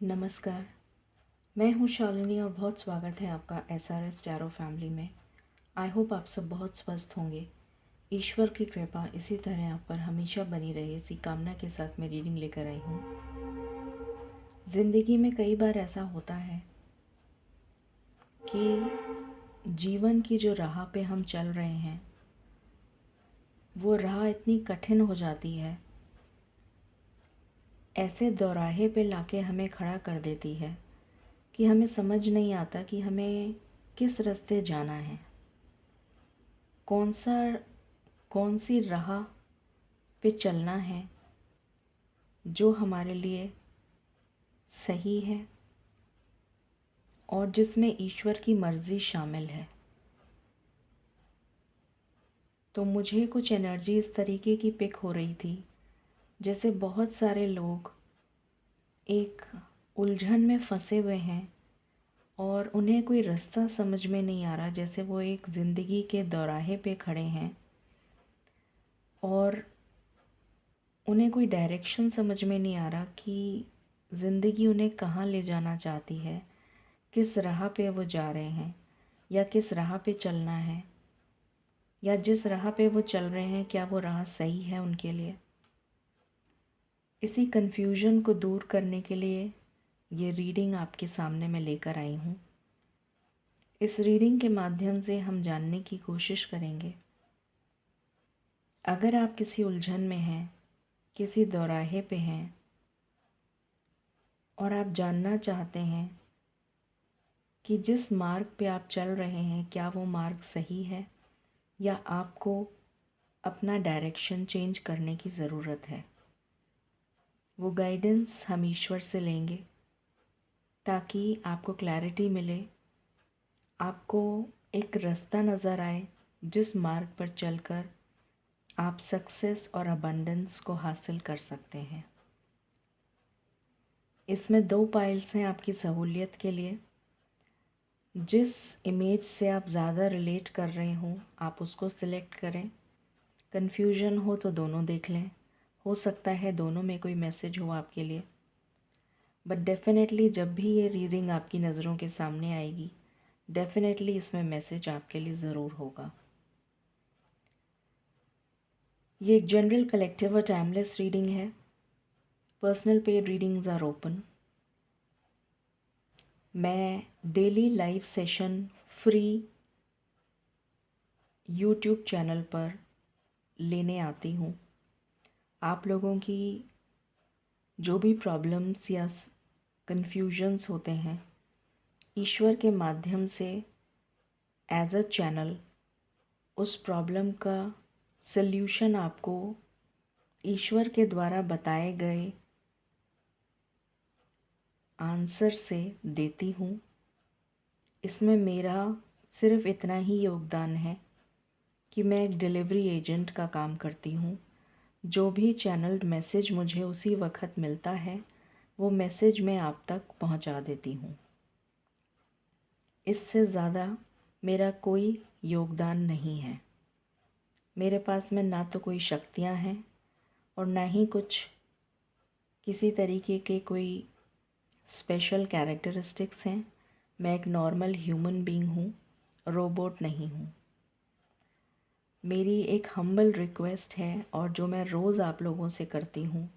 नमस्कार। मैं हूँ शालिनी और बहुत स्वागत है आपका SRS टैरो फैमिली में। आई होप आप सब बहुत स्वस्थ होंगे। ईश्वर की कृपा इसी तरह आप पर हमेशा बनी रहे, इसी कामना के साथ मैं रीडिंग लेकर आई हूँ। ज़िंदगी में कई बार ऐसा होता है कि जीवन की जो राह पे हम चल रहे हैं वो राह इतनी कठिन हो जाती है, ऐसे दौराहे पे लाके हमें खड़ा कर देती है कि हमें समझ नहीं आता कि हमें किस रास्ते जाना है, कौन सी राह पे चलना है जो हमारे लिए सही है और जिसमें ईश्वर की मर्ज़ी शामिल है। तो मुझे कुछ एनर्जी इस तरीके की पिक हो रही थी, जैसे बहुत सारे लोग एक उलझन में फंसे हुए हैं और उन्हें कोई रास्ता समझ में नहीं आ रहा, जैसे वो एक ज़िंदगी के दौराहे पे खड़े हैं और उन्हें कोई डायरेक्शन समझ में नहीं आ रहा कि ज़िंदगी उन्हें कहाँ ले जाना चाहती है, किस राह पे वो जा रहे हैं या किस राह पे चलना है, या जिस राह पे वो चल रहे हैं क्या वो राह सही है उनके लिए। इसी कन्फ्यूज़न को दूर करने के लिए ये रीडिंग आपके सामने मैं लेकर आई हूँ। इस रीडिंग के माध्यम से हम जानने की कोशिश करेंगे, अगर आप किसी उलझन में हैं, किसी दौराहे पे हैं और आप जानना चाहते हैं कि जिस मार्ग पे आप चल रहे हैं क्या वो मार्ग सही है या आपको अपना डायरेक्शन चेंज करने की ज़रूरत है, वो गाइडेंस हम ईश्वर से लेंगे ताकि आपको क्लैरिटी मिले, आपको एक रास्ता नज़र आए जिस मार्ग पर चलकर आप सक्सेस और अबंडेंस को हासिल कर सकते हैं। इसमें 2 पाइल्स हैं आपकी सहूलियत के लिए। जिस इमेज से आप ज़्यादा रिलेट कर रहे हों आप उसको सिलेक्ट करें। कन्फ्यूजन हो तो दोनों देख लें, हो सकता है दोनों में कोई मैसेज हो आपके लिए। बट डेफ़िनेटली जब भी ये रीडिंग आपकी नज़रों के सामने आएगी, डेफ़िनेटली इसमें मैसेज आपके लिए ज़रूर होगा। ये एक जनरल कलेक्टिव और टाइमलेस रीडिंग है। Personal paid readings are open. मैं daily live session free YouTube channel पर लेने आती हूँ। आप लोगों की जो भी प्रॉब्लम्स या कन्फ्यूजन्स होते हैं, ईश्वर के माध्यम से एज अ चैनल उस प्रॉब्लम का सल्यूशन आपको ईश्वर के द्वारा बताए गए आंसर से देती हूँ। इसमें मेरा सिर्फ़ इतना ही योगदान है कि मैं एक डिलीवरी एजेंट का काम करती हूँ। जो भी चैनल्ड मैसेज मुझे उसी वक्त मिलता है वो मैसेज मैं आप तक पहुँचा देती हूँ। इससे ज़्यादा मेरा कोई योगदान नहीं है। मेरे पास में ना तो कोई शक्तियाँ हैं और ना ही कुछ किसी तरीके के कोई स्पेशल कैरेक्टरिस्टिक्स हैं। मैं एक नॉर्मल ह्यूमन बीइंग हूँ, रोबोट नहीं हूँ। मेरी एक हम्बल रिक्वेस्ट है और जो मैं रोज़ आप लोगों से करती हूँ,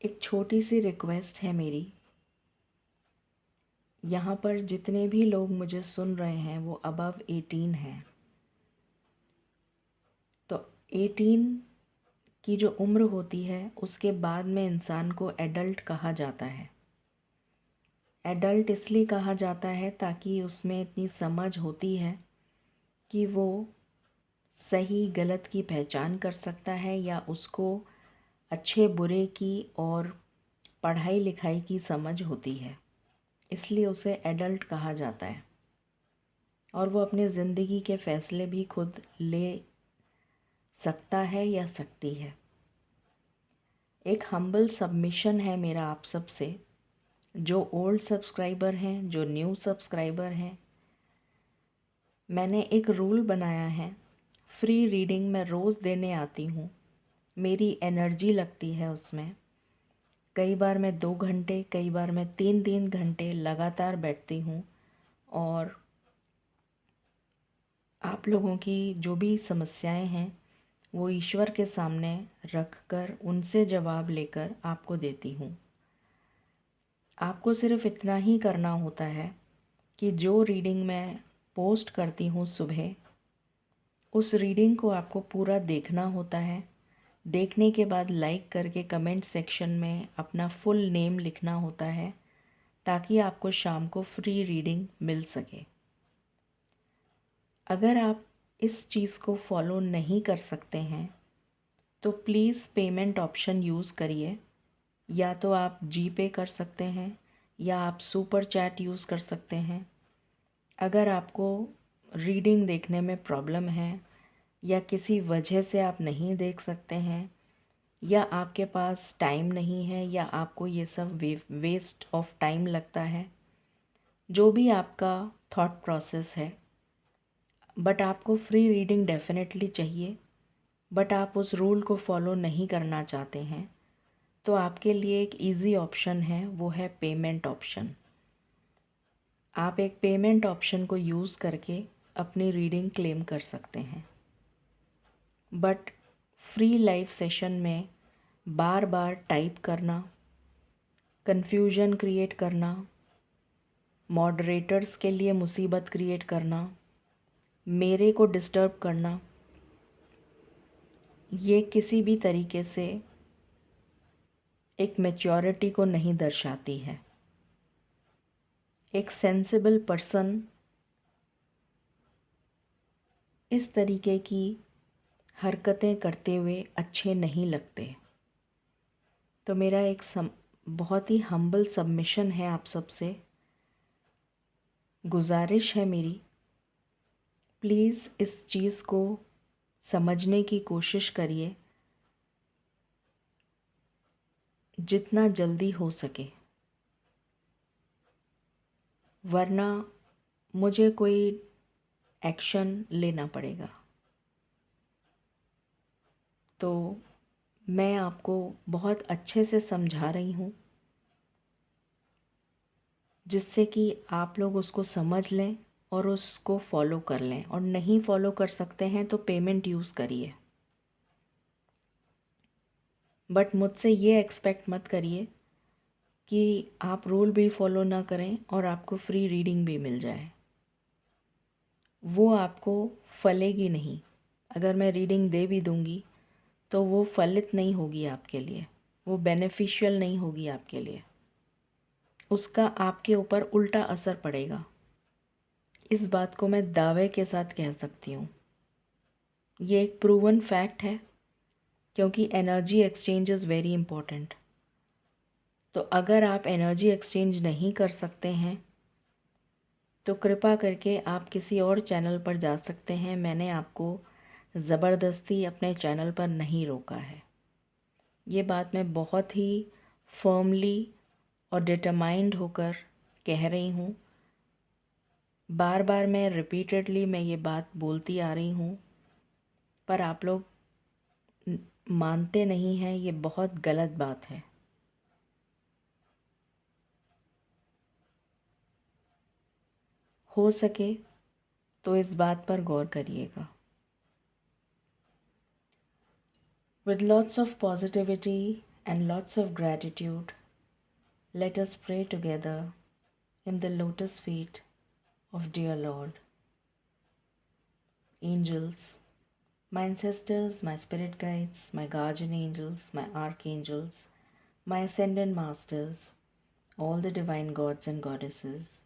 एक छोटी सी रिक्वेस्ट है मेरी। यहाँ पर जितने भी लोग मुझे सुन रहे हैं वो अबव 18 हैं। तो 18 की जो उम्र होती है उसके बाद में इंसान को एडल्ट कहा जाता है। एडल्ट इसलिए कहा जाता है ताकि उसमें इतनी समझ होती है कि वो सही गलत की पहचान कर सकता है या उसको अच्छे बुरे की और पढ़ाई लिखाई की समझ होती है, इसलिए उसे एडल्ट कहा जाता है। और वो अपनी ज़िंदगी के फ़ैसले भी खुद ले सकता है या सकती है। एक हम्बल सबमिशन है मेरा आप सब से, जो ओल्ड सब्सक्राइबर हैं, जो न्यू सब्सक्राइबर हैं। मैंने एक रूल बनाया है, फ्री रीडिंग मैं रोज़ देने आती हूँ, मेरी एनर्जी लगती है उसमें। कई बार मैं 2 घंटे, कई बार मैं 3-3 घंटे लगातार बैठती हूँ और आप लोगों की जो भी समस्याएं हैं वो ईश्वर के सामने रख कर उनसे जवाब लेकर आपको देती हूँ। आपको सिर्फ़ इतना ही करना होता है कि जो रीडिंग मैं पोस्ट करती हूँ सुबह, उस रीडिंग को आपको पूरा देखना होता है। देखने के बाद लाइक करके कमेंट सेक्शन में अपना फुल नेम लिखना होता है ताकि आपको शाम को फ्री रीडिंग मिल सके। अगर आप इस चीज़ को फॉलो नहीं कर सकते हैं तो प्लीज़ पेमेंट ऑप्शन यूज़ करिए। या तो आप जी पे कर सकते हैं या आप सुपर चैट यूज़ कर सकते हैं। अगर आपको रीडिंग देखने में प्रॉब्लम है या किसी वजह से आप नहीं देख सकते हैं या आपके पास टाइम नहीं है या आपको ये सब वेस्ट ऑफ टाइम लगता है, जो भी आपका थॉट प्रोसेस है, बट आपको फ्री रीडिंग डेफिनेटली चाहिए, बट आप उस रूल को फॉलो नहीं करना चाहते हैं, तो आपके लिए एक इजी ऑप्शन है, वो है पेमेंट ऑप्शन। आप एक पेमेंट ऑप्शन को यूज़ करके अपनी रीडिंग क्लेम कर सकते हैं। बट फ्री लाइव सेशन में बार बार टाइप करना, कन्फ्यूजन क्रिएट करना, मॉडरेटर्स के लिए मुसीबत क्रिएट करना, मेरे को डिस्टर्ब करना, ये किसी भी तरीके से एक मैच्योरिटी को नहीं दर्शाती है। एक सेंसिबल पर्सन इस तरीके की हरकतें करते हुए अच्छे नहीं लगते। तो मेरा एक बहुत ही हम्बल सबमिशन है, आप सबसे गुजारिश है मेरी, प्लीज़ इस चीज़ को समझने की कोशिश करिए जितना जल्दी हो सके, वरना मुझे कोई एक्शन लेना पड़ेगा। तो मैं आपको बहुत अच्छे से समझा रही हूँ जिससे कि आप लोग उसको समझ लें और उसको फॉलो कर लें, और नहीं फॉलो कर सकते हैं तो पेमेंट यूज़ करिए। बट मुझसे ये एक्सपेक्ट मत करिए कि आप रूल भी फॉलो ना करें और आपको फ्री रीडिंग भी मिल जाए। वो आपको फलेगी नहीं। अगर मैं रीडिंग दे भी दूँगी तो वो फलित नहीं होगी आपके लिए, वो बेनिफिशियल नहीं होगी आपके लिए, उसका आपके ऊपर उल्टा असर पड़ेगा। इस बात को मैं दावे के साथ कह सकती हूँ। ये एक प्रूवन फैक्ट है, क्योंकि energy exchange is very important. तो अगर आप एनर्जी एक्सचेंज नहीं कर सकते हैं तो कृपा करके आप किसी और चैनल पर जा सकते हैं। मैंने आपको ज़बरदस्ती अपने चैनल पर नहीं रोका है। ये बात मैं बहुत ही फर्मली और डिटरमाइंड होकर कह रही हूँ। बार बार रिपीटेडली मैं ये बात बोलती आ रही हूँ, पर आप लोग मानते नहीं हैं। ये बहुत गलत बात है। हो सके तो इस बात पर गौर करिएगा। With lots of positivity and lots of gratitude, let us pray together in the lotus feet of dear Lord. Angels, my ancestors, my spirit guides, my guardian angels, my archangels, my ascended masters, all the divine gods and goddesses,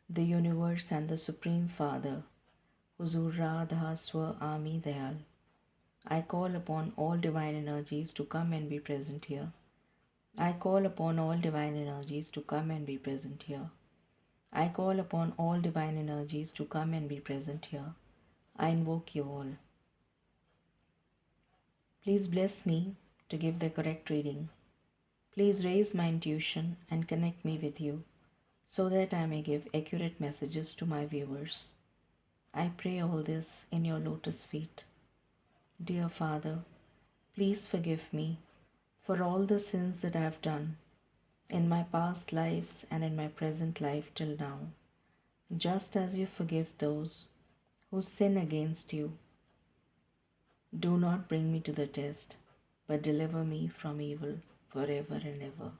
the universe and the Supreme Father, Huzur Radha Swa Ami Dayal. I call upon all divine energies to come and be present here. I call upon all divine energies to come and be present here. I call upon all divine energies to come and be present here. I invoke you all. Please bless me to give the correct reading. Please raise my intuition and connect me with you so that I may give accurate messages to my viewers. I pray all this in your lotus feet. Dear Father, please forgive me for all the sins that I have done in my past lives and in my present life till now, just as you forgive those who sin against you. Do not bring me to the test, but deliver me from evil forever and ever.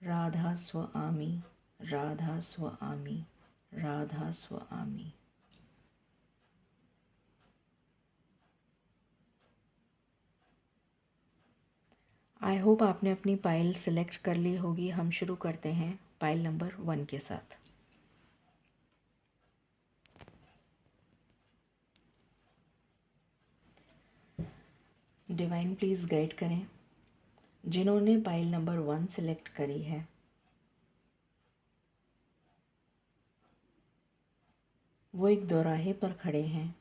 Radha Swami, Radha Swami, Radha Swami. I hope आपने अपनी pile select कर ली होगी। हम शुरू करते हैं pile number 1 के साथ। डिवाइन प्लीज़ गाइड करें जिन्होंने पाइल नंबर 1 सेलेक्ट करी है। वो एक दोराहे पर खड़े हैं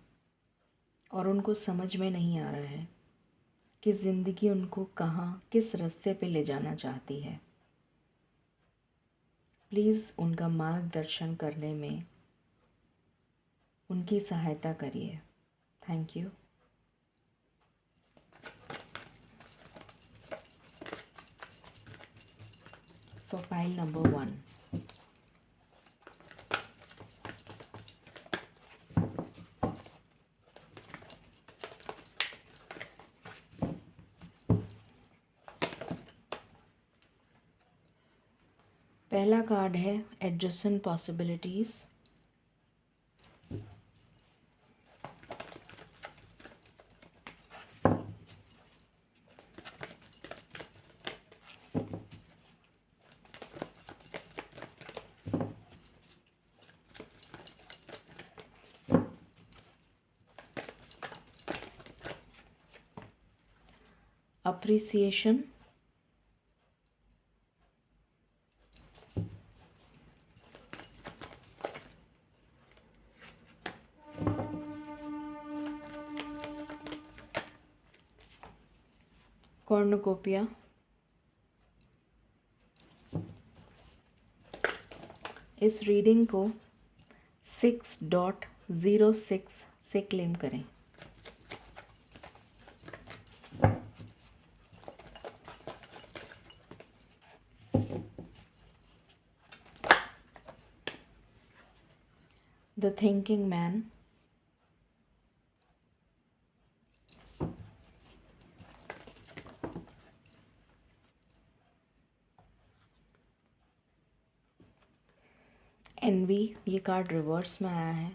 और उनको समझ में नहीं आ रहा है कि ज़िंदगी उनको कहाँ किस रास्ते पे ले जाना चाहती है। प्लीज़ उनका मार्गदर्शन करने में उनकी सहायता करिए। Thank you. For pile number 1, पहला कार्ड है एडजस्टेंट पॉसिबिलिटीज़। अप्रिसिएशन, कॉर्नुकोपिया, इस रीडिंग को 6.06 से क्लेम करें। द थिंकिंग मैन, एनवी, ये कार्ड रिवर्स में आया है।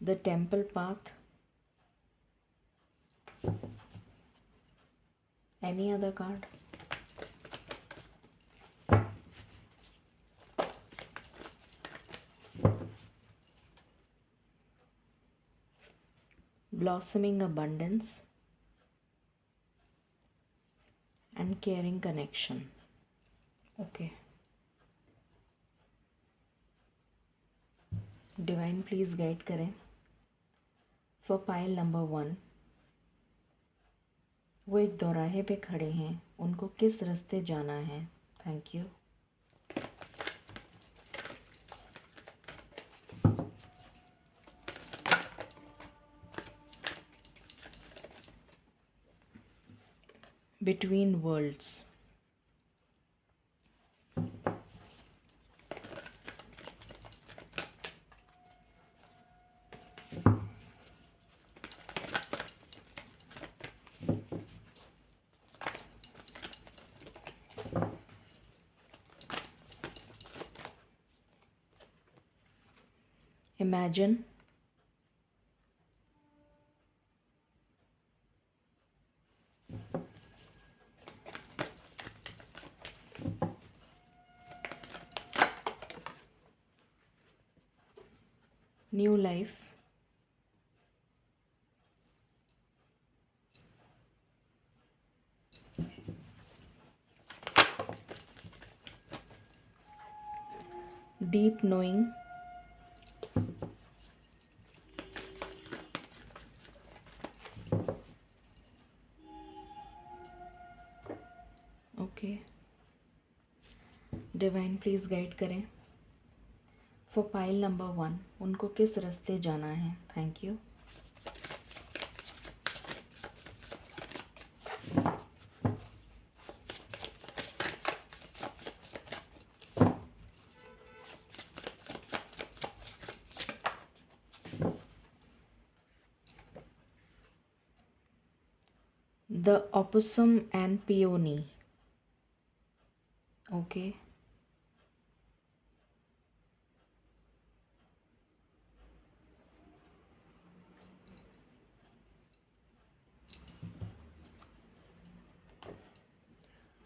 The temple path, any other card, blossoming abundance and caring connection. Okay, divine please guide करें फॉर पाइल नंबर 1, वो एक दोराहे पे खड़े हैं, उनको किस रास्ते जाना है। Thank you. Between worlds, imagine, new life, deep knowing, okay. Divine please guide करें फॉर पाइल नंबर 1, उनको किस रास्ते जाना है। Thank you. The opossum and peony. Okay.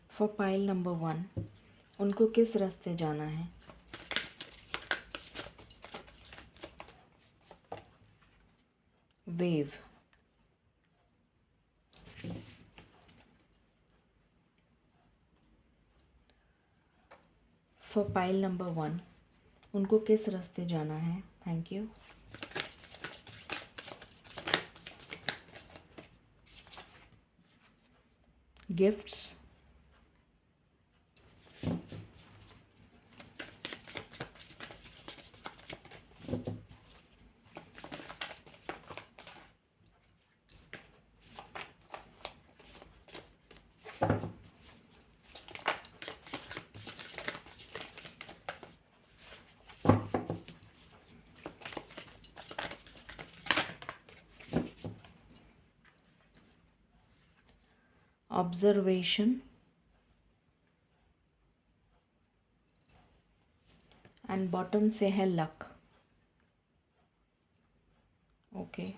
For pile number 1, उनको किस रास्ते जाना है? Wave. For pile number 1, उनको किस रास्ते जाना है? Thank you. Gifts. Observation and bottom से है luck. Okay.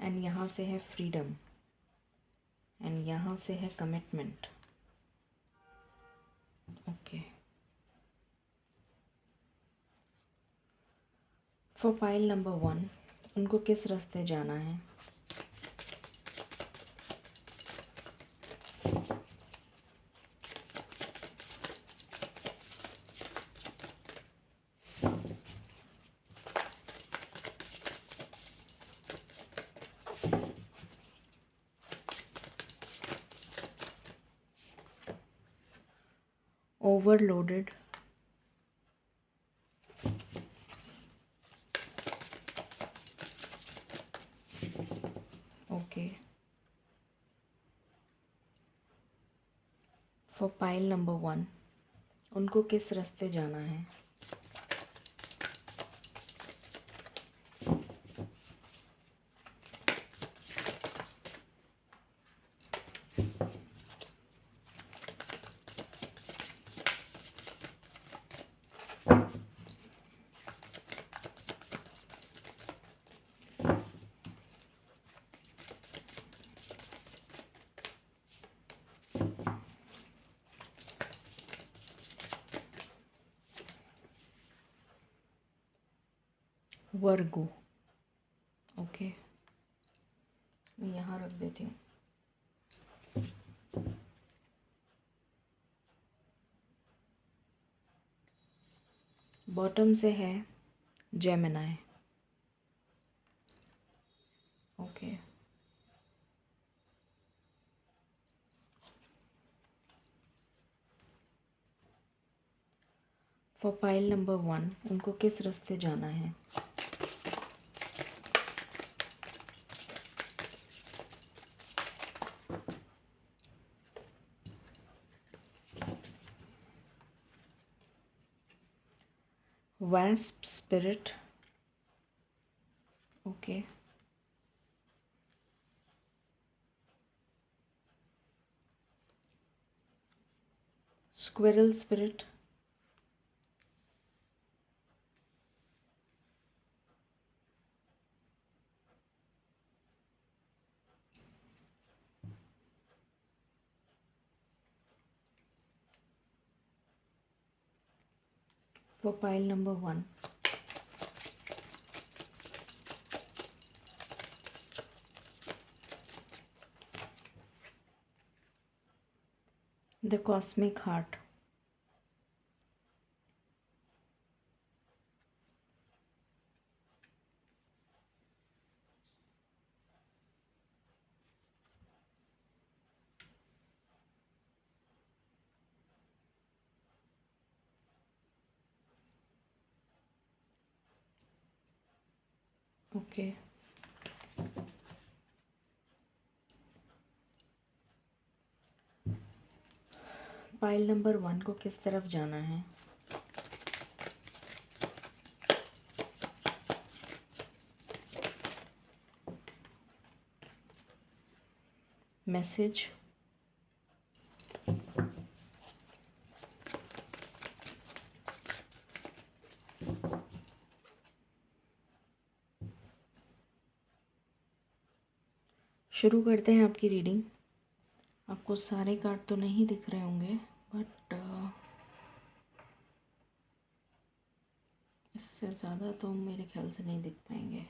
And यहाँ से है freedom. And यहाँ से है commitment. Okay. For pile number 1, उनको किस रास्ते जाना है? Overloaded. Okay. For pile number 1, उनको किस रास्ते जाना है? वर्गो. ओके, मैं यहाँ रख देती हूँ. बॉटम से है Gemini. Okay. For pile number 1, उनको किस रास्ते जाना है? Wasp spirit. Okay. Squirrel spirit. For pile number 1, the cosmic heart. Okay. Pile number 1 को किस तरफ जाना है? मैसेज, शुरू करते हैं आपकी रीडिंग। आपको सारे कार्ड तो नहीं दिख रहे होंगे, बट इससे ज़्यादा तो मेरे ख्याल से नहीं दिख पाएंगे।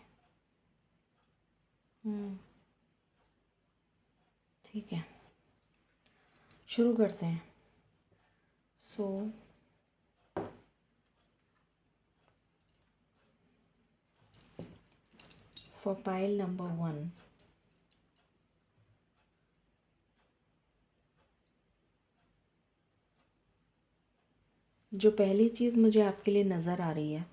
ठीक है, शुरू करते हैं। सो फॉर पाइल नंबर 1, जो पहली चीज़ मुझे आपके लिए नज़र आ रही है,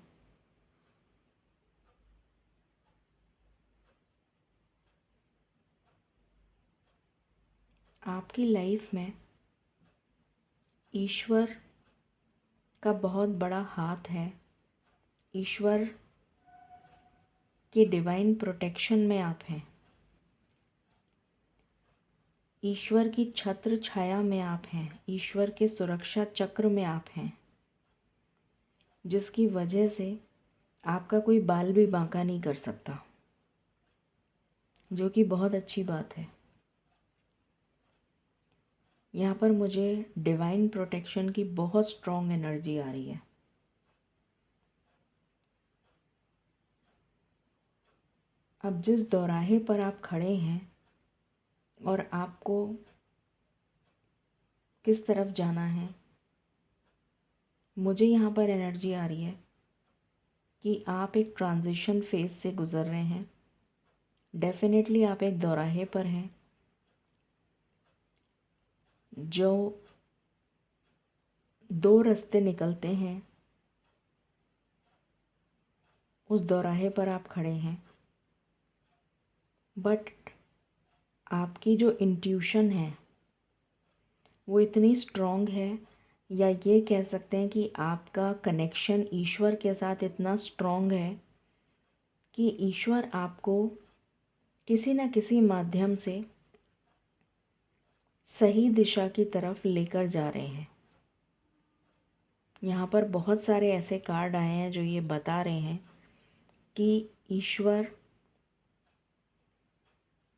आपकी लाइफ में ईश्वर का बहुत बड़ा हाथ है। ईश्वर के डिवाइन प्रोटेक्शन में आप हैं। ईश्वर की छत्र छाया में आप हैं। ईश्वर के सुरक्षा चक्र में आप हैं, जिसकी वजह से आपका कोई बाल भी बांका नहीं कर सकता, जो कि बहुत अच्छी बात है। यहाँ पर मुझे डिवाइन प्रोटेक्शन की बहुत स्ट्रॉन्ग एनर्जी आ रही है। अब जिस दौराहे पर आप खड़े हैं और आपको किस तरफ जाना है, मुझे यहाँ पर एनर्जी आ रही है कि आप एक ट्रांजिशन फेज से गुज़र रहे हैं। डेफिनेटली आप एक दौराहे पर हैं। जो दो रास्ते निकलते हैं, उस दौराहे पर आप खड़े हैं। बट आपकी जो इंट्यूशन है वो इतनी स्ट्रॉन्ग है, या ये कह सकते हैं कि आपका कनेक्शन ईश्वर के साथ इतना स्ट्रॉन्ग है कि ईश्वर आपको किसी न किसी माध्यम से सही दिशा की तरफ लेकर जा रहे हैं। यहाँ पर बहुत सारे ऐसे कार्ड आए हैं जो ये बता रहे हैं कि ईश्वर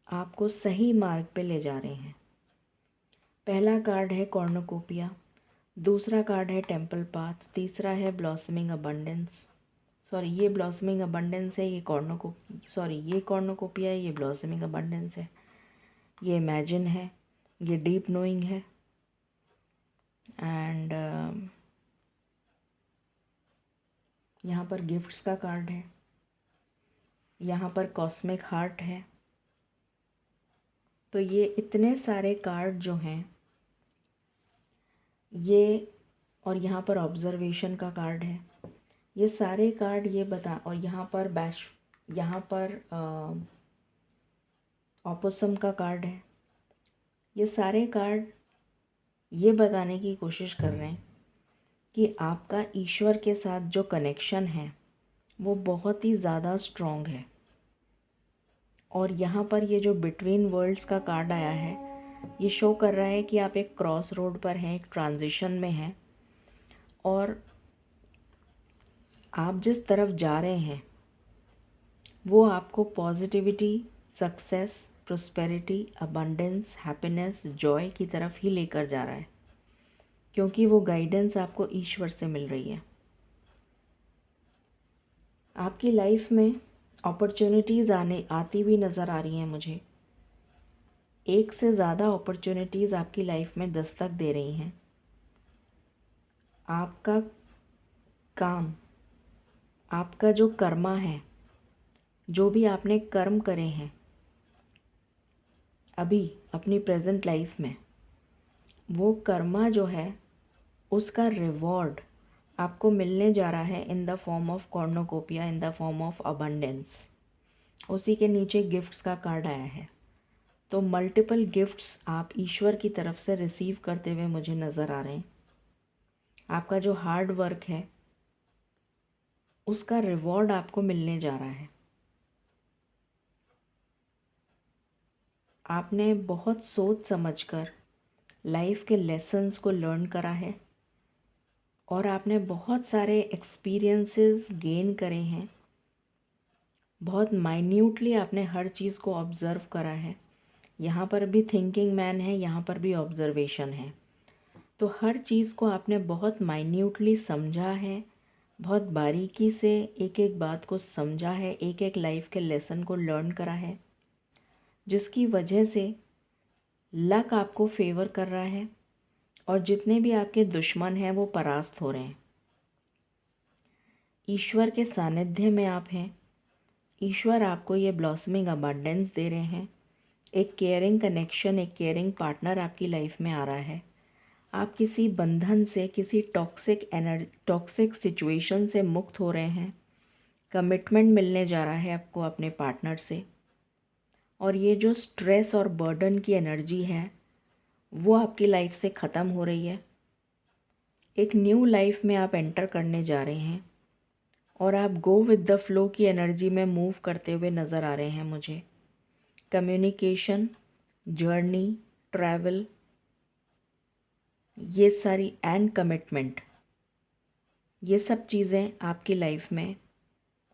आपको सही मार्ग पे ले जा रहे हैं। पहला कार्ड है कॉर्नुकोपिया, दूसरा कार्ड है टेम्पल पाथ, तीसरा है ब्लॉसमिंग अबंडेंस। सॉरी, ये ब्लॉसमिंग अबंडेंस है, ये कॉर्नुकोपिया है, ये ब्लॉसमिंग अबंडेंस है। ये इमेजिन है, ये डीप नोइंग है, एंड यहाँ पर गिफ्ट्स का कार्ड है, यहाँ पर कॉस्मिक हार्ट है। तो ये इतने सारे कार्ड जो हैं ये, और यहाँ पर ऑब्जर्वेशन का कार्ड है, ये सारे कार्ड ये बता, और यहाँ पर ऑपोसम का कार्ड है। ये सारे कार्ड ये बताने की कोशिश कर रहे हैं कि आपका ईश्वर के साथ जो कनेक्शन है वो बहुत ही ज़्यादा स्ट्रॉन्ग है। और यहाँ पर ये जो बिटवीन वर्ल्ड्स का कार्ड आया है, ये शो कर रहा है कि आप एक क्रॉस रोड पर हैं, एक ट्रांजिशन में हैं, और आप जिस तरफ जा रहे हैं वो आपको positivity, success, prosperity, abundance, happiness, Joy की तरफ ही लेकर जा रहा है, क्योंकि वो गाइडेंस आपको ईश्वर से मिल रही है। आपकी लाइफ में अपॉर्चुनिटीज़ आती हुई नज़र आ रही हैं मुझे। एक से ज़्यादा अपॉर्चुनिटीज़ आपकी लाइफ में दस्तक दे रही हैं। आपका काम, आपका जो कर्मा है, जो भी आपने कर्म करे हैं अभी अपनी प्रेजेंट लाइफ में, वो कर्मा जो है उसका रिवॉर्ड आपको मिलने जा रहा है in the form of कॉर्नोकोपिया, in the form of abundance. उसी के नीचे गिफ्ट्स का कार्ड आया है। तो मल्टीपल गिफ्ट्स आप ईश्वर की तरफ से रिसीव करते हुए मुझे नज़र आ रहे हैं। आपका जो हार्ड वर्क है उसका रिवॉर्ड आपको मिलने जा रहा है। आपने बहुत सोच समझकर लाइफ के लेसन्स को लर्न करा है और आपने बहुत सारे एक्सपीरियंसेस गेन करे हैं। बहुत माइन्यूटली आपने हर चीज़ को ऑब्ज़र्व करा है। यहाँ पर भी थिंकिंग मैन है, यहाँ पर भी ऑब्ज़र्वेशन है। तो हर चीज़ को आपने बहुत माइन्यूटली समझा है, बहुत बारीकी से एक एक बात को समझा है, एक एक लाइफ के लेसन को लर्न करा है, जिसकी वजह से लक आपको फेवर कर रहा है और जितने भी आपके दुश्मन हैं वो परास्त हो रहे हैं। ईश्वर के सानिध्य में आप हैं। ईश्वर आपको ये ब्लॉसमिंग अबंडेंस दे रहे हैं। एक केयरिंग कनेक्शन, एक केयरिंग पार्टनर आपकी लाइफ में आ रहा है। आप किसी बंधन से, किसी टॉक्सिक सिचुएशन से मुक्त हो रहे हैं। कमिटमेंट मिलने जा रहा है आपको अपने पार्टनर से। और ये जो स्ट्रेस और बर्डन की एनर्जी है वो आपकी लाइफ से ख़त्म हो रही है। एक न्यू लाइफ में आप एंटर करने जा रहे हैं और आप गो विद द फ्लो की एनर्जी में मूव करते हुए नज़र आ रहे हैं मुझे। कम्युनिकेशन, जर्नी, ट्रैवल, ये सारी एंड कमिटमेंट, ये सब चीज़ें आपकी लाइफ में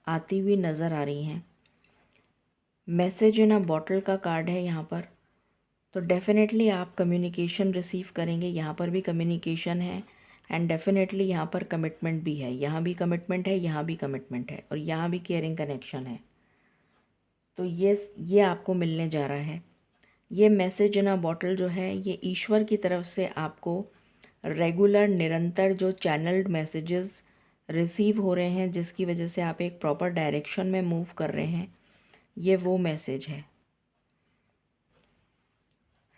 आती हुई नज़र आ रही हैं। मैसेज इन अ बॉटल का कार्ड है यहाँ पर, तो डेफिनेटली आप कम्युनिकेशन रिसीव करेंगे। यहाँ पर भी कम्युनिकेशन है एंड डेफिनेटली यहाँ पर कमिटमेंट भी है। यहाँ भी कमिटमेंट है, यहाँ भी कमिटमेंट है और यहाँ भी केयरिंग कनेक्शन है। तो ये आपको मिलने जा रहा है। ये मैसेज इन अ बॉटल जो है ये ईश्वर की तरफ से आपको रेगुलर, निरंतर जो चैनल्ड मैसेजेस रिसीव हो रहे हैं, जिसकी वजह से आप एक प्रॉपर डायरेक्शन में मूव कर रहे हैं, ये वो मैसेज है।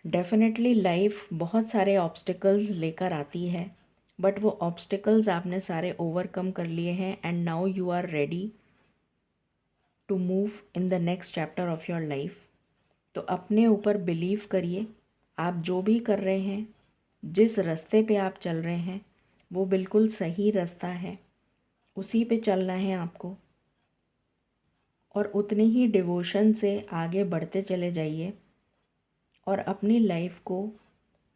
डेफिनेटली लाइफ बहुत सारे ऑब्स्टिकल्स लेकर आती है, बट वो ऑब्स्टिकल्स आपने सारे ओवरकम कर लिए हैं and now you are ready to move in the next chapter of your life. तो अपने ऊपर बिलीव करिए। आप जो भी कर रहे हैं, जिस रास्ते पे आप चल रहे हैं, वो बिल्कुल सही रास्ता है। उसी पे चलना है आपको और उतनी ही डिवोशन से आगे बढ़ते चले जाइए और अपनी लाइफ को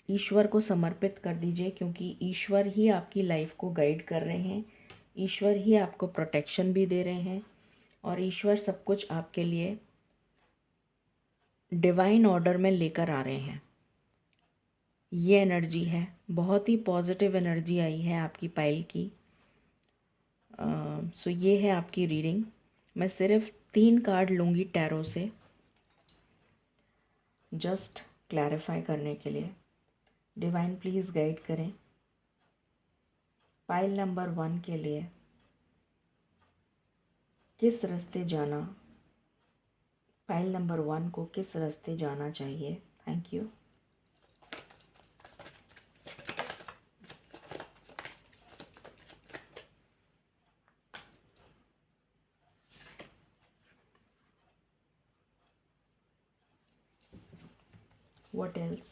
ईश्वर को समर्पित कर दीजिए, क्योंकि ईश्वर ही आपकी लाइफ को गाइड कर रहे हैं। ईश्वर ही आपको प्रोटेक्शन भी दे रहे हैं और ईश्वर सब कुछ आपके लिए डिवाइन ऑर्डर में लेकर आ रहे हैं। ये एनर्जी है, बहुत ही पॉजिटिव एनर्जी आई है आपकी पाइल की। सो ये है आपकी रीडिंग। मैं सिर्फ 3 कार्ड लूँगी टैरो से, जस्ट क्लैरिफाई करने के लिए। डिवाइन प्लीज़ गाइड करें पाइल नंबर 1 के लिए। किस रास्ते जाना, पाइल नंबर 1 को किस रास्ते जाना चाहिए? Thank you. What else?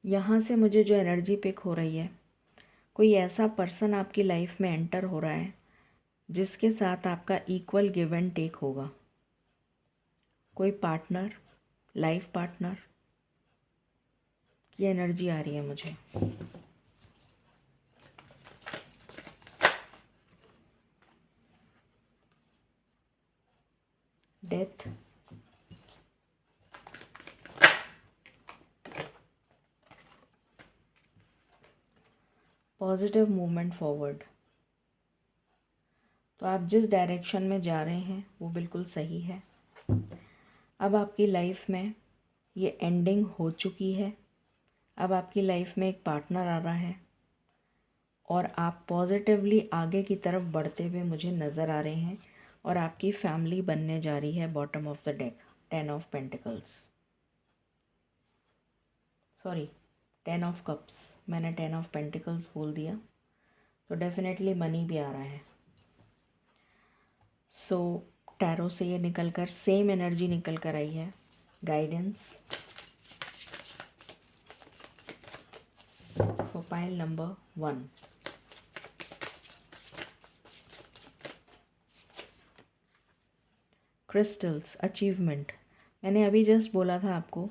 यहाँ से मुझे जो एनर्जी पिक हो रही है, कोई ऐसा पर्सन आपकी लाइफ में एंटर हो रहा है जिसके साथ आपका इक्वल गिव एंड टेक होगा। कोई पार्टनर, लाइफ पार्टनर की एनर्जी आ रही है मुझे। Death, positive movement forward. तो आप जिस डायरेक्शन में जा रहे हैं वो बिल्कुल सही है। अब आपकी लाइफ में ये एंडिंग हो चुकी है। अब आपकी लाइफ में एक पार्टनर आ रहा है और आप पॉजिटिवली आगे की तरफ बढ़ते हुए मुझे नज़र आ रहे हैं और आपकी फैमिली बनने जा रही है। Bottom of the deck, 10 of pentacles, sorry 10 of cups, मैंने 10 ऑफ पेंटिकल्स बोल दिया। तो डेफिनेटली मनी भी आ रहा है। सो टैरो से ये निकल कर सेम एनर्जी निकल कर आई है, guidance for pile number 1। Crystals achievement. मैंने अभी जस्ट बोला था आपको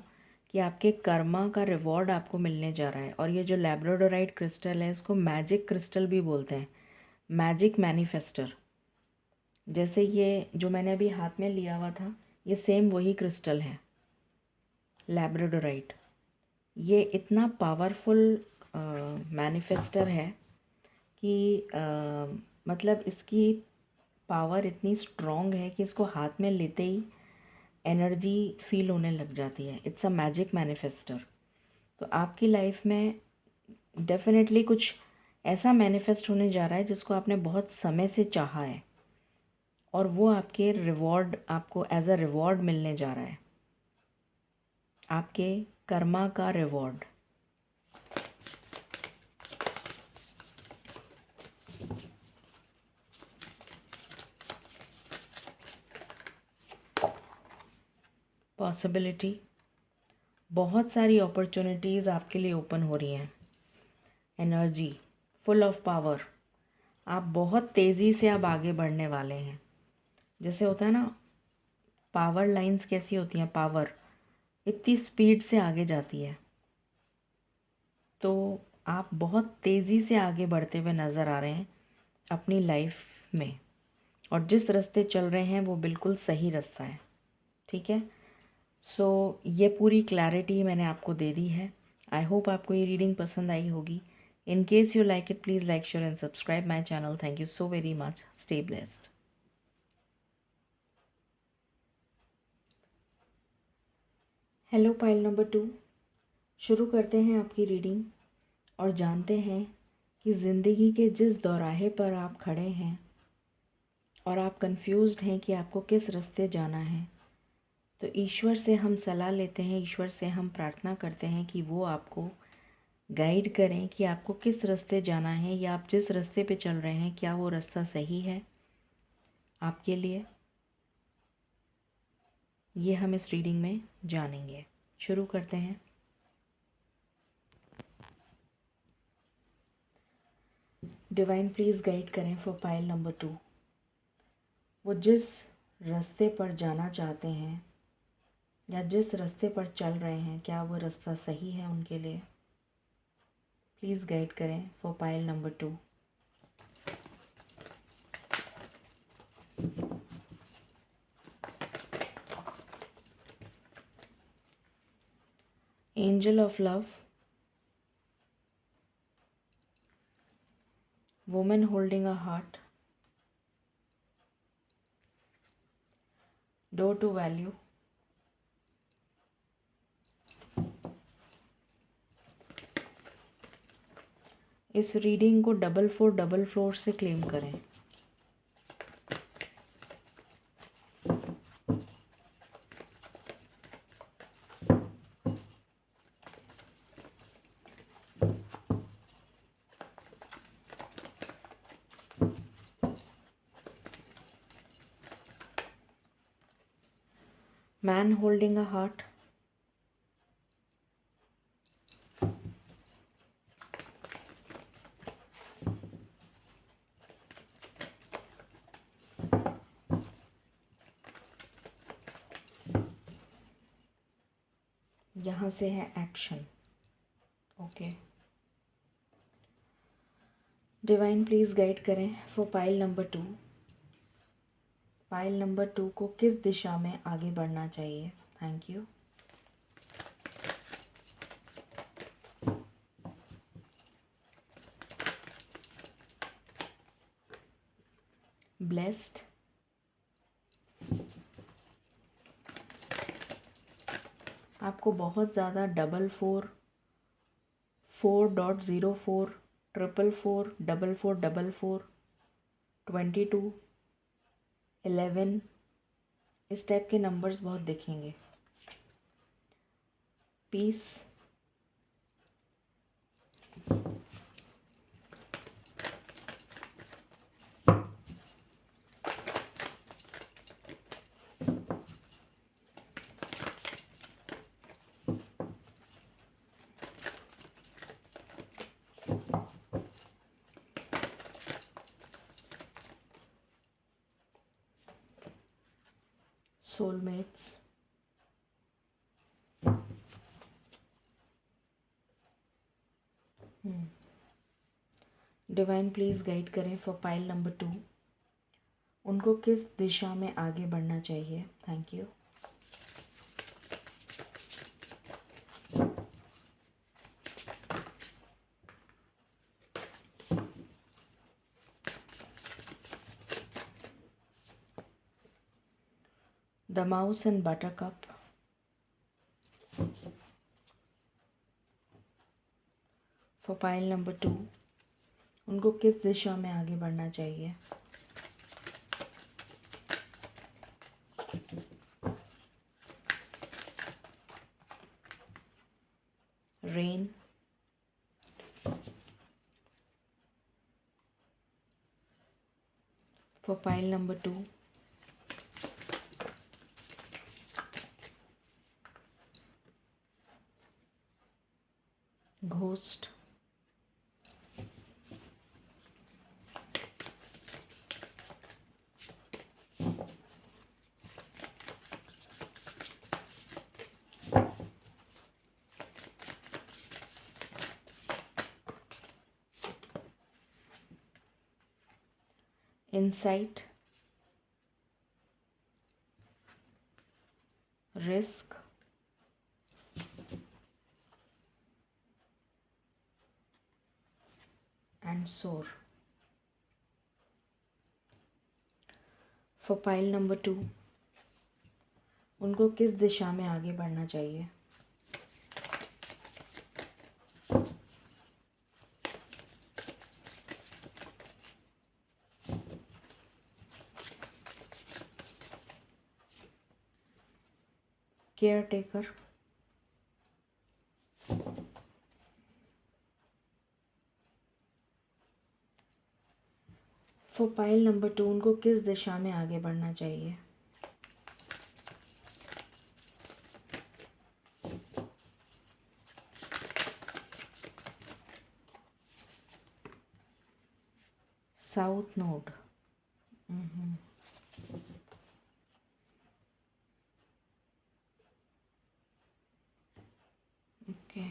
कि आपके कर्मा का रिवॉर्ड आपको मिलने जा रहा है। और ये जो लैब्राडोराइट क्रिस्टल है इसको मैजिक क्रिस्टल भी बोलते हैं, मैजिक मैनिफेस्टर। जैसे ये जो मैंने अभी हाथ में लिया हुआ था ये सेम वही क्रिस्टल है, लैब्राडोराइट। ये इतना पावरफुल मैनिफेस्टर है कि मतलब इसकी पावर इतनी स्ट्रॉन्ग है कि इसको हाथ में लेते ही एनर्जी फील होने लग जाती है। It's a magic manifester. तो आपकी लाइफ में डेफिनेटली कुछ ऐसा मैनिफेस्ट होने जा रहा है जिसको आपने बहुत समय से चाहा है और वो आपके रिवॉर्ड, आपको एज अ रिवॉर्ड मिलने जा रहा है, आपके कर्मा का रिवॉर्ड। पॉसिबिलिटी, बहुत सारी अपॉर्चुनिटीज़ आपके लिए ओपन हो रही हैं। एनर्जी फुल ऑफ पावर, आप बहुत तेज़ी से अब आगे बढ़ने वाले हैं। जैसे होता है ना, पावर लाइंस कैसी होती हैं, पावर इतनी स्पीड से आगे जाती है, तो आप बहुत तेज़ी से आगे बढ़ते हुए नज़र आ रहे हैं अपनी लाइफ में। और जिस रास्ते चल रहे हैं वो बिल्कुल सही रास्ता है, ठीक है। सो ये पूरी क्लैरिटी मैंने आपको दे दी है। आई होप आपको ये रीडिंग पसंद आई होगी। In case you like it, please like, share and subscribe my channel. Thank you so very much. Stay blessed. Hello pile number 2, शुरू करते हैं आपकी रीडिंग और जानते हैं कि ज़िंदगी के जिस दौराहे पर आप खड़े हैं और आप कंफ्यूज्ड हैं कि आपको किस रास्ते जाना है, तो ईश्वर से हम सलाह लेते हैं, ईश्वर से हम प्रार्थना करते हैं कि वो आपको गाइड करें कि आपको किस रास्ते जाना है या आप जिस रास्ते पे चल रहे हैं क्या वो रास्ता सही है आपके लिए। ये हम इस रीडिंग में जानेंगे। शुरू करते हैं। डिवाइन प्लीज़ गाइड करें फॉर पाइल नंबर 2। वो जिस रास्ते पर जाना चाहते हैं या जिस रास्ते पर चल रहे हैं क्या वो रास्ता सही है उनके लिए। प्लीज़ गाइड करें for pile number 2। Angel of love, woman holding a heart, door to value, इस रीडिंग को 4444 से क्लेम करें। मैन होल्डिंग अ हार्ट, यहाँ से है action. Okay, divine please guide करें for pile number 2। Pile number 2 को किस दिशा में आगे बढ़ना चाहिए। Thank you. ब्लेस्ड, आपको बहुत ज़्यादा 44 4.04 444 4444 22 11 इस टाइप के नंबर्स बहुत दिखेंगे। Peace, soulmates, divine please guide करें फॉर पाइल नंबर 2, उनको किस दिशा में आगे बढ़ना चाहिए। Thank you. The mouse and buttercup, for pile number 2, उनको किस दिशा में आगे बढ़ना चाहिए। Rain, for pile number 2, ghost, insight, risk, and soar. For pile number 2, उनको किस दिशा में आगे बढ़ना चाहिए। Care taker, for pile number 2, उनको किस दिशा में आगे बढ़ना चाहिए। South node, okay.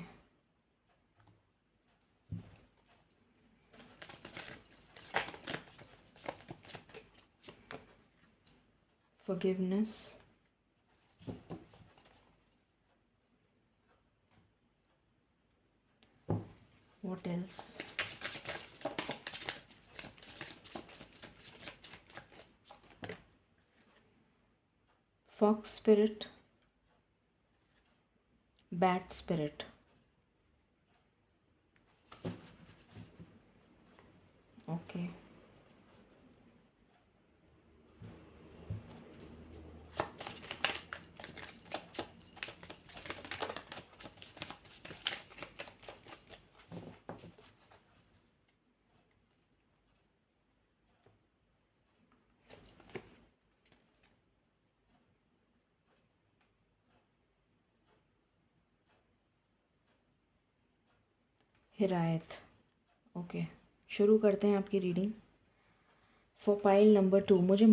forgiveness, what else, fox spirit, bat spirit, okay। हिदायत, ओके। शुरू करते हैं आपकी रीडिंग। फॉर पाइल नंबर 2, मुझे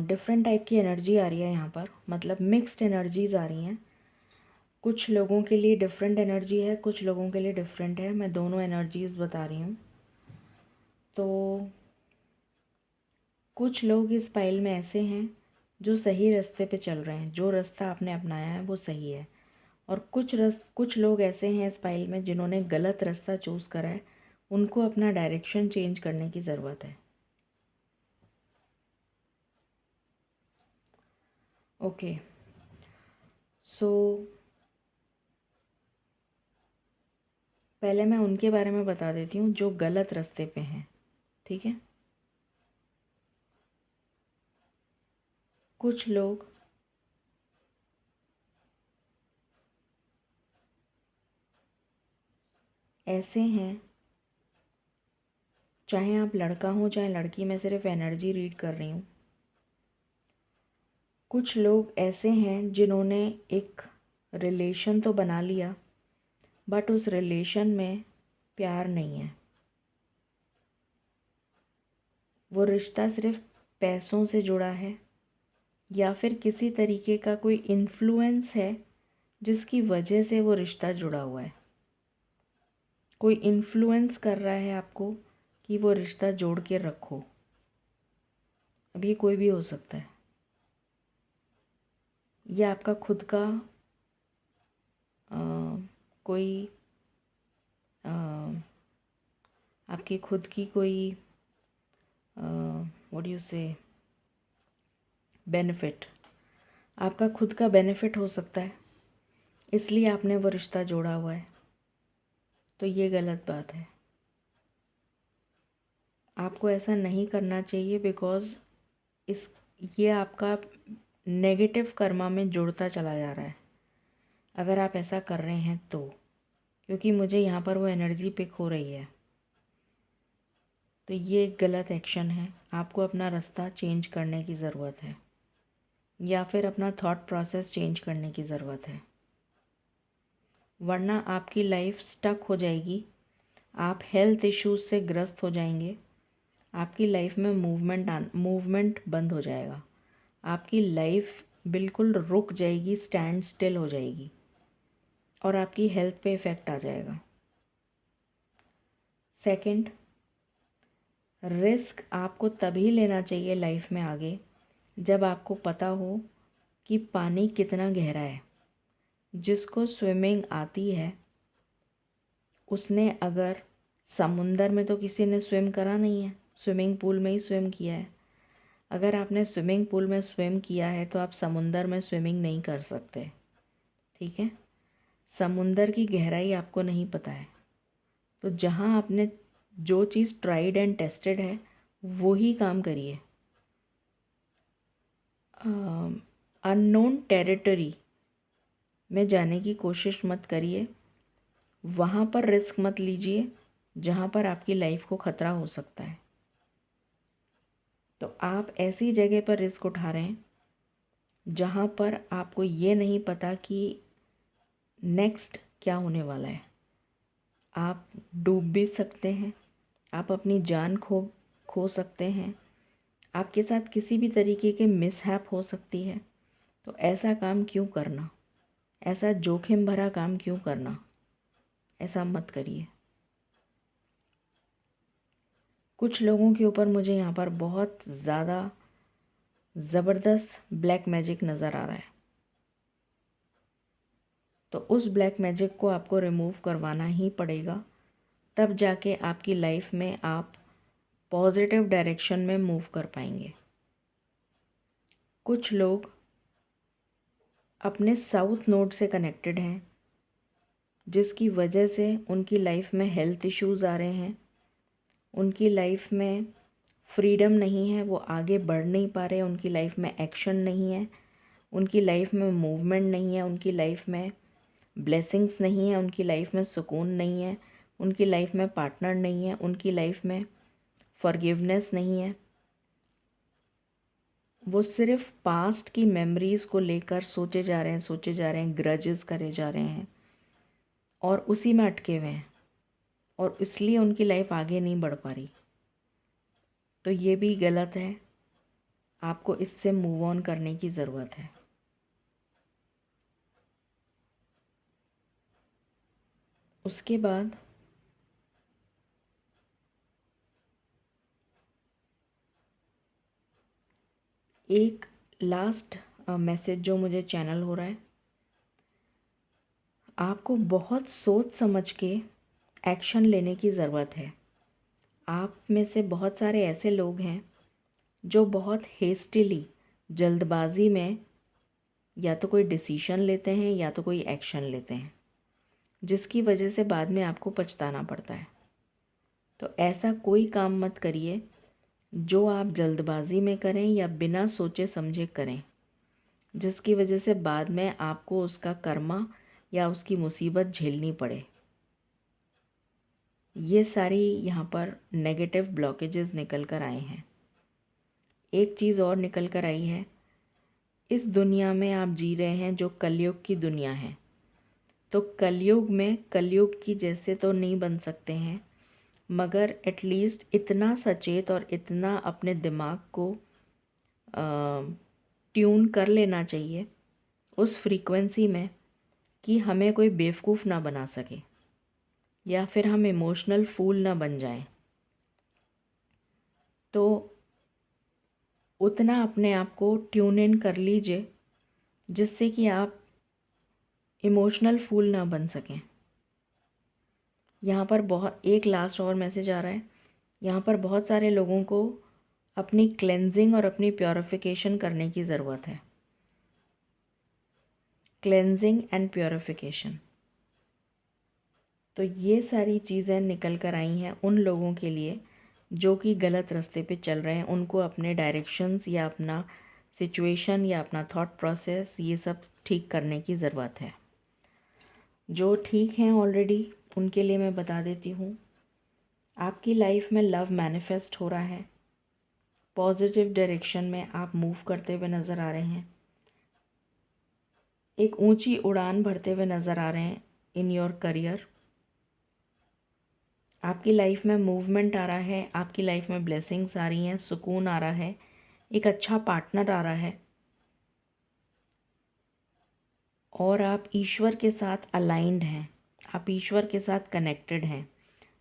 डिफरेंट टाइप की एनर्जी आ रही है यहाँ पर, मतलब मिक्स्ड एनर्जीज आ रही हैं। कुछ लोगों के लिए डिफरेंट एनर्जी है, कुछ लोगों के लिए डिफरेंट है। मैं दोनों एनर्जीज बता रही हूँ। तो कुछ लोग इस पाइल में ऐसे हैं जो सही रास्ते पे चल रहे हैं, जो रास्ता आपने अपनाया है वो सही है। और कुछ लोग ऐसे हैं इस पाइल में जिन्होंने गलत रास्ता चूज़ करा है, उनको अपना डायरेक्शन चेंज करने की ज़रूरत है। ओके, सो पहले मैं उनके बारे में बता देती हूँ जो गलत रास्ते पे हैं, ठीक है। कुछ लोग ऐसे हैं, चाहे आप लड़का हो चाहे लड़की, मैं सिर्फ एनर्जी रीड कर रही हूँ। कुछ लोग ऐसे हैं जिन्होंने एक रिलेशन तो बना लिया, बट उस रिलेशन में प्यार नहीं है। वो रिश्ता सिर्फ पैसों से जुड़ा है या फिर किसी तरीके का कोई इन्फ्लुएंस है जिसकी वजह से वो रिश्ता जुड़ा हुआ है। कोई इन्फ्लुएंस कर रहा है आपको कि वो रिश्ता जोड़ के रखो। अब ये कोई भी हो सकता है। ये आपका खुद का कोई आपकी खुद की कोई व्हाट डू यू से बेनिफिट, आपका खुद का बेनिफिट हो सकता है, इसलिए आपने वो रिश्ता जोड़ा हुआ है। तो ये गलत बात है। आपको ऐसा नहीं करना चाहिए, बिकॉज़ इस ये आपका नेगेटिव कर्मा में जुड़ता चला जा रहा है अगर आप ऐसा कर रहे हैं तो, क्योंकि मुझे यहाँ पर वो एनर्जी पिक हो रही है। तो ये एक गलत एक्शन है। आपको अपना रास्ता चेंज करने की ज़रूरत है, या फिर अपना थॉट प्रोसेस चेंज करने की ज़रूरत है, वरना आपकी लाइफ स्टक हो जाएगी। आप हेल्थ इश्यूज से ग्रस्त हो जाएंगे। आपकी लाइफ में मूवमेंट बंद हो जाएगा। आपकी लाइफ बिल्कुल रुक जाएगी, स्टैंड स्टिल हो जाएगी, और आपकी हेल्थ पे इफ़ेक्ट आ जाएगा। सेकंड, रिस्क आपको तभी लेना चाहिए लाइफ में आगे जब आपको पता हो कि पानी कितना गहरा है। जिसको स्विमिंग आती है उसने, अगर समुंदर में तो किसी ने स्विम करा नहीं है, स्विमिंग पूल में ही स्विम किया है। अगर आपने स्विमिंग पूल में स्विम किया है तो आप समुंदर में स्विमिंग नहीं कर सकते। ठीक है, समुंदर की गहराई आपको नहीं पता है। तो जहाँ आपने जो चीज़ ट्राइड एंड टेस्टेड है वो ही काम करिए। अननोन टेरिटरी में जाने की कोशिश मत करिए। वहाँ पर रिस्क मत लीजिए जहाँ पर आपकी लाइफ को ख़तरा हो सकता है। तो आप ऐसी जगह पर रिस्क उठा रहे हैं जहाँ पर आपको ये नहीं पता कि नेक्स्ट क्या होने वाला है। आप डूब भी सकते हैं, आप अपनी जान खो सकते हैं, आपके साथ किसी भी तरीके के मिसहैप हो सकती है। तो ऐसा काम क्यों करना, ऐसा जोखिम भरा काम क्यों करना, ऐसा मत करिए। कुछ लोगों के ऊपर मुझे यहाँ पर बहुत ज़्यादा ज़बरदस्त ब्लैक मैजिक नज़र आ रहा है। तो उस ब्लैक मैजिक को आपको रिमूव करवाना ही पड़ेगा, तब जाके आपकी लाइफ में आप पॉजिटिव डायरेक्शन में मूव कर पाएंगे। कुछ लोग अपने साउथ नोड से कनेक्टेड हैं, जिसकी वजह से उनकी लाइफ में हेल्थ इश्यूज़ आ रहे हैं, उनकी लाइफ में फ्रीडम नहीं है, वो आगे बढ़ नहीं पा रहे, उनकी लाइफ में एक्शन नहीं है, उनकी लाइफ में मूवमेंट नहीं है, उनकी लाइफ में ब्लेसिंग्स नहीं है, उनकी लाइफ में सुकून नहीं है, उनकी लाइफ में पार्टनर नहीं है, उनकी लाइफ में फॉरगिवनेस नहीं है। वो सिर्फ पास्ट की मेमोरीज़ को लेकर सोचे जा रहे हैं, ग्रजेस करे जा रहे हैं और उसी में अटके हुए हैं, और इसलिए उनकी लाइफ आगे नहीं बढ़ पा रही। तो ये भी गलत है। आपको इससे मूव ऑन करने की ज़रूरत है। उसके बाद एक लास्ट मैसेज जो मुझे चैनल हो रहा है, आपको बहुत सोच समझ के एक्शन लेने की ज़रूरत है। आप में से बहुत सारे ऐसे लोग हैं जो बहुत हेस्टिली, जल्दबाजी में या तो कोई डिसीजन लेते हैं या तो कोई एक्शन लेते हैं, जिसकी वजह से बाद में आपको पछताना पड़ता है। तो ऐसा कोई काम मत करिए जो आप जल्दबाजी में करें या बिना सोचे समझे करें, जिसकी वजह से बाद में आपको उसका कर्मा या उसकी मुसीबत झेलनी पड़े। ये सारी यहाँ पर नेगेटिव ब्लॉकेजेस निकल कर आए हैं। एक चीज़ और निकल कर आई है, इस दुनिया में आप जी रहे हैं जो कलयुग की दुनिया है। तो कलयुग में कलयुग की जैसे तो नहीं बन सकते हैं, मगर एटलीस्ट इतना सचेत और इतना अपने दिमाग को ट्यून कर लेना चाहिए उस फ्रीक्वेंसी में कि हमें कोई बेवकूफ़ ना बना सके या फिर हम इमोशनल फूल ना बन जाएं। तो उतना अपने आप को ट्यून इन कर लीजिए जिससे कि आप इमोशनल फूल ना बन सकें। यहाँ पर बहुत एक लास्ट और मैसेज आ रहा है। यहाँ पर बहुत सारे लोगों को अपनी क्लेंजिंग और अपनी प्योरिफिकेशन करने की ज़रूरत है। क्लेंजिंग एंड प्योरिफिकेशन, तो ये सारी चीज़ें निकल कर आई हैं उन लोगों के लिए जो कि गलत रास्ते पे चल रहे हैं। उनको अपने डायरेक्शंस या अपना सिचुएशन या अपना थॉट प्रोसेस ये सब ठीक करने की ज़रूरत है। जो ठीक हैं ऑलरेडी उनके लिए मैं बता देती हूँ, आपकी लाइफ में लव मैनिफेस्ट हो रहा है, पॉजिटिव डायरेक्शन में आप मूव करते हुए नज़र आ रहे हैं, एक ऊंची उड़ान भरते हुए नज़र आ रहे हैं इन योर करियर। आपकी लाइफ में मूवमेंट आ रहा है, आपकी लाइफ में ब्लेसिंग्स आ रही हैं, सुकून आ रहा है, एक अच्छा पार्टनर आ रहा है और आप ईश्वर के साथ अलाइंड हैं, आप ईश्वर के साथ कनेक्टेड हैं,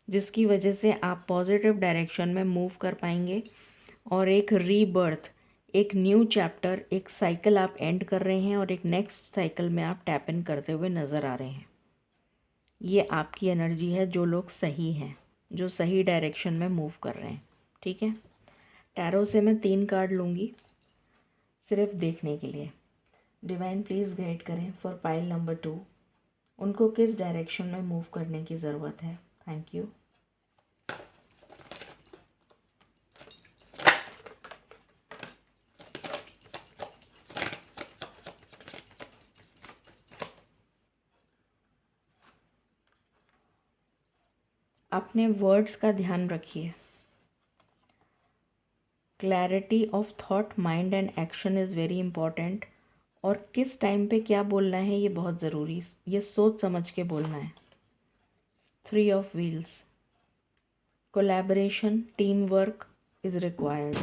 जिसकी वजह से आप पॉजिटिव डायरेक्शन में मूव कर पाएंगे और एक रीबर्थ, एक न्यू चैप्टर, एक साइकिल आप एंड कर रहे हैं और एक नेक्स्ट साइकिल में आप टैप इन करते हुए नज़र आ रहे हैं। ये आपकी एनर्जी है, जो लोग सही हैं, जो सही डायरेक्शन में मूव कर रहे हैं। ठीक है, टैरो से मैं 3 कार्ड लूँगी सिर्फ देखने के लिए। डिवाइन प्लीज़ गाइड करें फॉर पाइल नंबर 2, उनको किस डायरेक्शन में मूव करने की ज़रूरत है। Thank you. अपने वर्ड्स का ध्यान रखिए। Clarity of thought, mind and action is very important. और किस टाइम पे क्या बोलना है ये बहुत ज़रूरी, ये सोच समझ के बोलना है। 3 of wheels, collaboration, team work is required.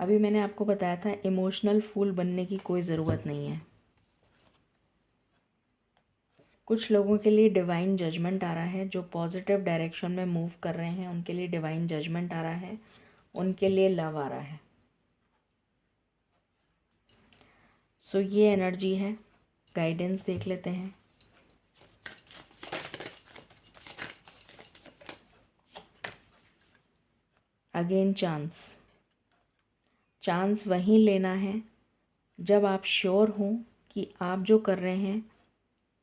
अभी मैंने आपको बताया था इमोशनल फूल बनने की कोई ज़रूरत नहीं है। कुछ लोगों के लिए डिवाइन जजमेंट आ रहा है, जो पॉजिटिव डायरेक्शन में मूव कर रहे हैं उनके लिए डिवाइन जजमेंट आ रहा है, उनके लिए लव आ रहा है। सो ये एनर्जी है। गाइडेंस देख लेते हैं। अगेन चांस, चांस वहीं लेना है जब आप श्योर हों कि आप जो कर रहे हैं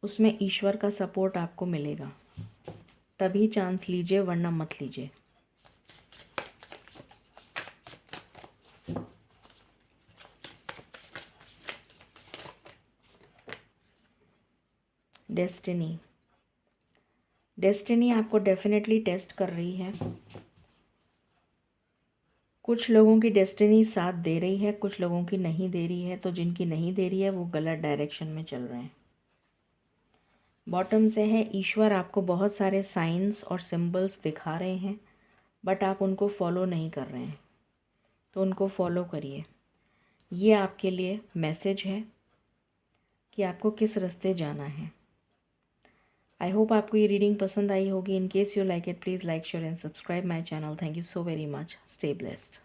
उसमें ईश्वर का सपोर्ट आपको मिलेगा, तभी चांस लीजिए, वरना मत लीजिए। डेस्टिनी, डेस्टिनी आपको डेफिनेटली टेस्ट कर रही है। कुछ लोगों की डेस्टिनी साथ दे रही है, कुछ लोगों की नहीं दे रही है। तो जिनकी नहीं दे रही है वो गलत डायरेक्शन में चल रहे हैं। बॉटम से है, ईश्वर आपको बहुत सारे साइंस और सिंबल्स दिखा रहे हैं, बट आप उनको फॉलो नहीं कर रहे हैं, तो उनको फॉलो करिए। ये आपके लिए मैसेज है कि आपको किस रास्ते जाना है। आई होप आपको ये रीडिंग पसंद आई होगी। In case you like it, please like, share and subscribe my channel. Thank you so very much. Stay blessed.